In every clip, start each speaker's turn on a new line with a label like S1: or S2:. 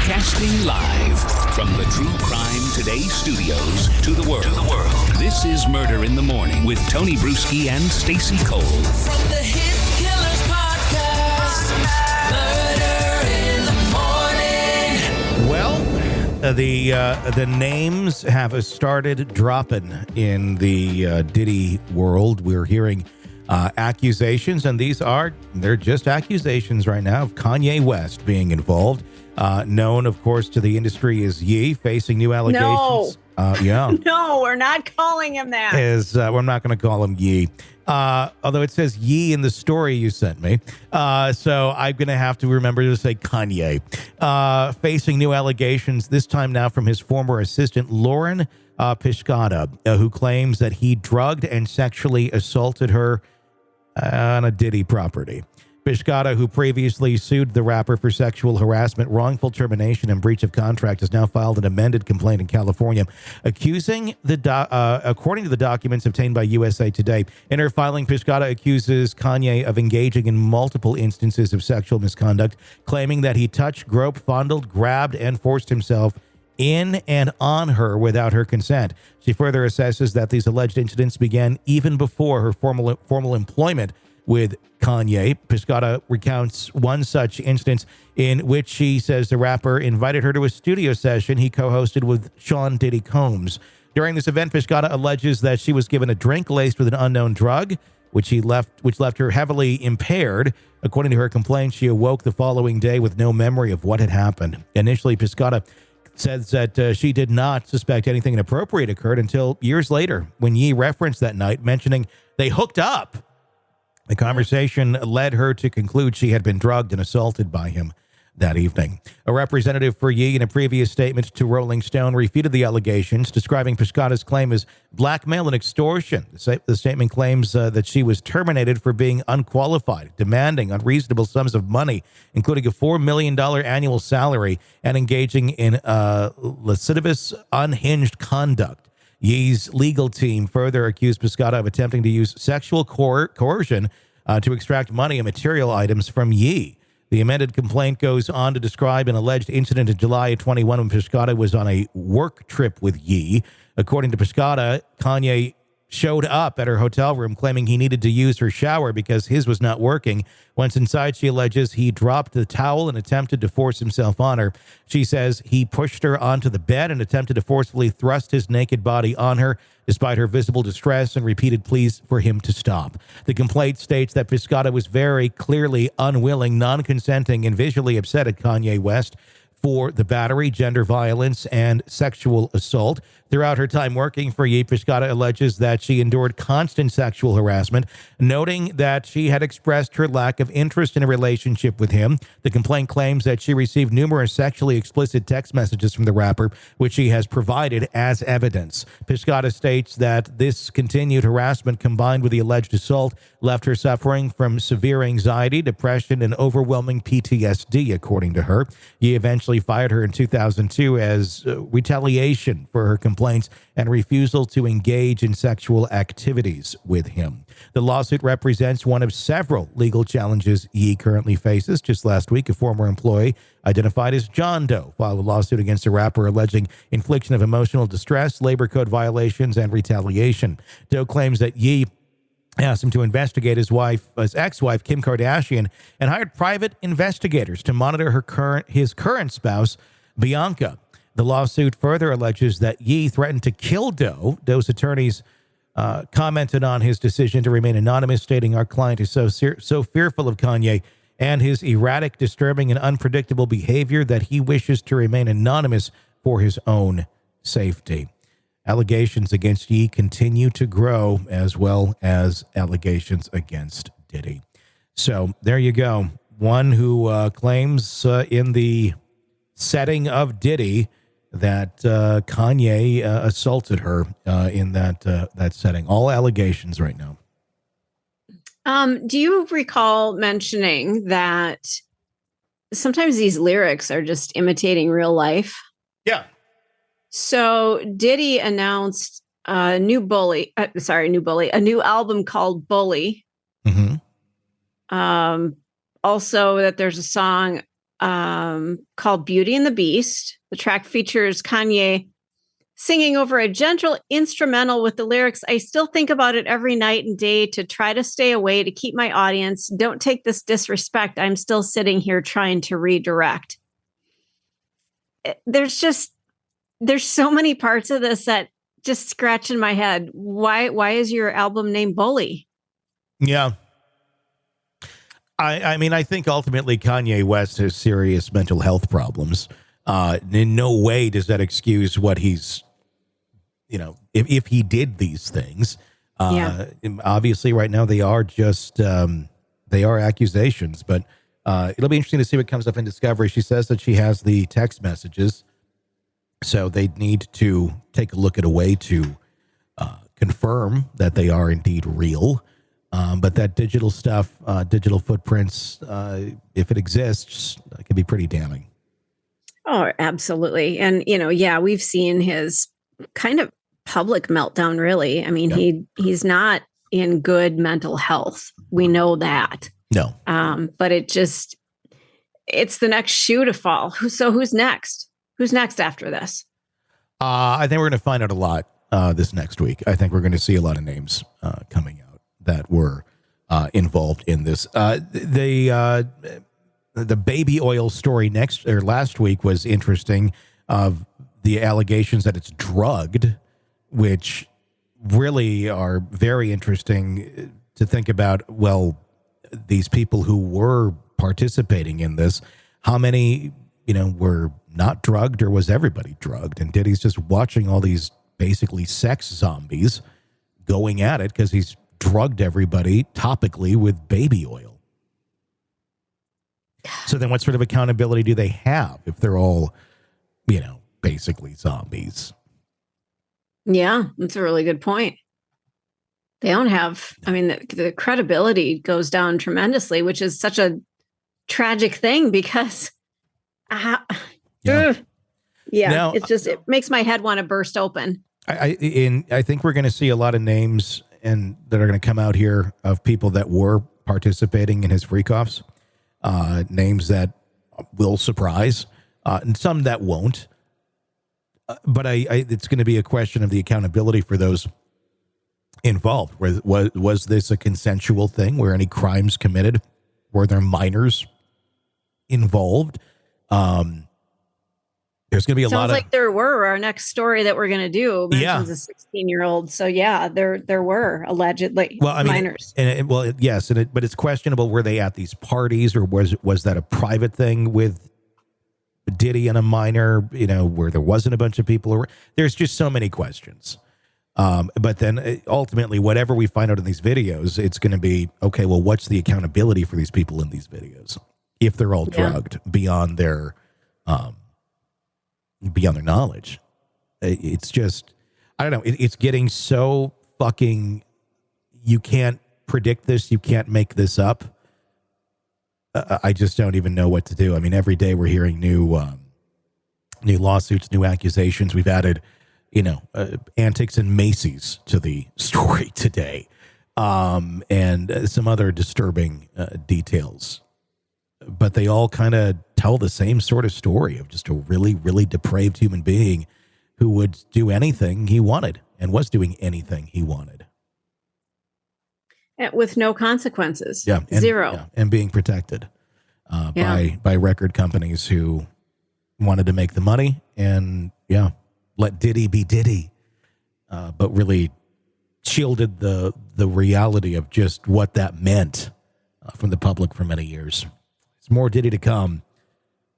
S1: Broadcasting live from the True Crime Today studios to the world. This is Murder in the Morning with Tony Bruschi and Stacey Cole.
S2: From the Hit Killers Podcast, Murder in the Morning.
S3: Well, the names have started dropping in the Diddy world. We're hearing accusations, and they're just accusations right now of Kanye West being involved. Known, of course, to the industry as Ye, facing new allegations.
S4: No, we're not calling him that.
S3: We're not going to call him Ye. Although it says Ye in the story you sent me. So I'm going to have to remember to say Kanye. Facing new allegations, this time now from his former assistant, Lauren Pisciotta, who claims that he drugged and sexually assaulted her on a Diddy property. Pisciotta, who previously sued the rapper for sexual harassment, wrongful termination, and breach of contract, has now filed an amended complaint in California, accusing according to the documents obtained by USA Today. In her filing, Pisciotta accuses Kanye of engaging in multiple instances of sexual misconduct, claiming that he touched, groped, fondled, grabbed, and forced himself in and on her without her consent. She further assesses that these alleged incidents began even before her formal employment with Kanye. Pisciotta recounts one such instance in which she says the rapper invited her to a studio session he co-hosted with Sean Diddy Combs. During this event, Pisciotta alleges that she was given a drink laced with an unknown drug, which left her heavily impaired. According to her complaint, she awoke the following day with no memory of what had happened. Initially, Pisciotta says that she did not suspect anything inappropriate occurred until years later, when Ye referenced that night, mentioning they hooked up. The conversation led her to conclude she had been drugged and assaulted by him that evening. A representative for Ye, in a previous statement to Rolling Stone, refuted the allegations, describing Pisciotta's claim as blackmail and extortion. The statement claims that she was terminated for being unqualified, demanding unreasonable sums of money, including a $4 million annual salary, and engaging in lascivious, unhinged conduct. Ye's legal team further accused Pisciotta of attempting to use sexual coercion to extract money and material items from Ye. The amended complaint goes on to describe an alleged incident in July of 21 when Pisciotta was on a work trip with Ye. According to Pisciotta, Kanye showed up at her hotel room claiming he needed to use her shower because his was not working. Once inside, she alleges he dropped the towel and attempted to force himself on her. She says he pushed her onto the bed and attempted to forcefully thrust his naked body on her, despite her visible distress and repeated pleas for him to stop. The complaint states that Pisciotta was very clearly unwilling, non-consenting, and visually upset at Kanye West for the battery, gender violence, and sexual assault. Throughout her time working for Ye, Pisciotta alleges that she endured constant sexual harassment, noting that she had expressed her lack of interest in a relationship with him. The complaint claims that she received numerous sexually explicit text messages from the rapper, which she has provided as evidence. Pisciotta states that this continued harassment, combined with the alleged assault, left her suffering from severe anxiety, depression, and overwhelming PTSD, according to her. Ye eventually fired her in 2002 as retaliation for her complaints and refusal to engage in sexual activities with him. The lawsuit represents one of several legal challenges Ye currently faces. Just last week, a former employee identified as John Doe filed a lawsuit against the rapper alleging infliction of emotional distress, labor code violations, and retaliation. Doe claims that Ye asked him to investigate his ex-wife, Kim Kardashian, and hired private investigators to monitor his current spouse, Bianca. The lawsuit further alleges that Ye threatened to kill Doe. Doe's attorneys commented on his decision to remain anonymous, stating, "Our client is so fearful of Kanye and his erratic, disturbing, and unpredictable behavior that he wishes to remain anonymous for his own safety." Allegations against Ye continue to grow, as well as allegations against Diddy. So there you go. One who claims in the setting of Diddy that Kanye assaulted her in that setting. All allegations right now.
S4: Do you recall mentioning that sometimes these lyrics are just imitating real life?
S3: Yeah.
S4: So Diddy announced a new album called Bully.
S3: Mm-hmm.
S4: Also that there's a song called Beauty and the Beast. The track features Kanye singing over a gentle instrumental with the lyrics, "I still think about it every night and day to try to stay away, to keep my audience. Don't take this disrespect. I'm still sitting here trying to redirect." There's so many parts of this that just scratch in my head. Why is your album named Bully?
S3: Yeah. I mean, I think ultimately Kanye West has serious mental health problems. In no way does that excuse what he's, if he did these things. Obviously, right now they are just they are accusations, but it'll be interesting to see what comes up in discovery. She says that she has the text messages, so they need to take a look at a way to confirm that they are indeed real. But that digital stuff, digital footprints, if it exists, it can be pretty damning.
S4: Oh, absolutely. And, we've seen his kind of public meltdown, really. I mean, he's not in good mental health. We know that.
S3: No.
S4: But it's the next shoe to fall. So who's next? Who's next after this?
S3: I think we're going to find out a lot this next week. I think we're going to see a lot of names coming out that were involved in this. The baby oil story last week was interesting, of the allegations that it's drugged, which really are very interesting to think about. Well, these people who were participating in this, how many, were not drugged, or was everybody drugged? And Diddy's just watching all these basically sex zombies going at it because he's drugged everybody topically with baby oil. So then what sort of accountability do they have if they're all, basically zombies?
S4: Yeah, that's a really good point. They don't have, the credibility goes down tremendously, which is such a tragic thing because,
S3: Now,
S4: it makes my head want to burst open.
S3: I think we're going to see a lot of names that are going to come out here of people that were participating in his freak-offs. Names that will surprise, and some that won't. But it's going to be a question of the accountability for those involved. Was this a consensual thing? Were any crimes committed? Were there minors involved? There's going to be a lot of... Sounds
S4: like there were. Our next story that we're going to do mentions a 16-year-old. So there were allegedly minors.
S3: Yes, but it's questionable. Were they at these parties, or was that a private thing with Diddy and a minor? Where there wasn't a bunch of people. There's just so many questions. But then ultimately, whatever we find out in these videos, it's going to be okay. Well, what's the accountability for these people in these videos if they're all drugged beyond their knowledge? It's just, I don't know. It's getting so fucking, you can't predict this. You can't make this up. I just don't even know what to do. I mean, every day we're hearing new lawsuits, new accusations. We've added, antics and Macy's to the story today. And some other disturbing details. But they all kind of tell the same sort of story of just a really, really depraved human being who would do anything he wanted and was doing anything he wanted.
S4: With no consequences.
S3: Yeah.
S4: Zero.
S3: And being protected by record companies who wanted to make the money and, let Diddy be Diddy. But really shielded the reality of just what that meant from the public for many years. There's more Diddy to come,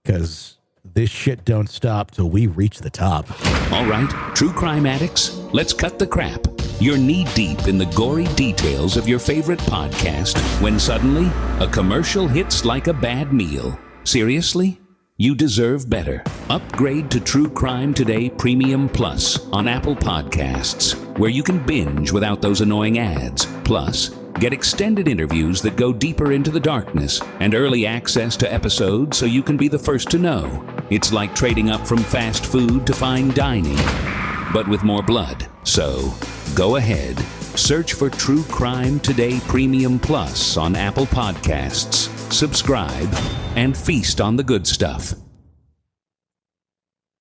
S3: because this shit don't stop till we reach the top.
S1: All right, true crime addicts, let's cut the crap. You're knee-deep in the gory details of your favorite podcast when suddenly a commercial hits like a bad meal. Seriously? You deserve better. Upgrade to True Crime Today Premium Plus on Apple Podcasts, where you can binge without those annoying ads. Plus, get extended interviews that go deeper into the darkness and early access to episodes so you can be the first to know. It's like trading up from fast food to fine dining, but with more blood. So, go ahead. Search for True Crime Today Premium Plus on Apple Podcasts. subscribe, and feast on the good stuff.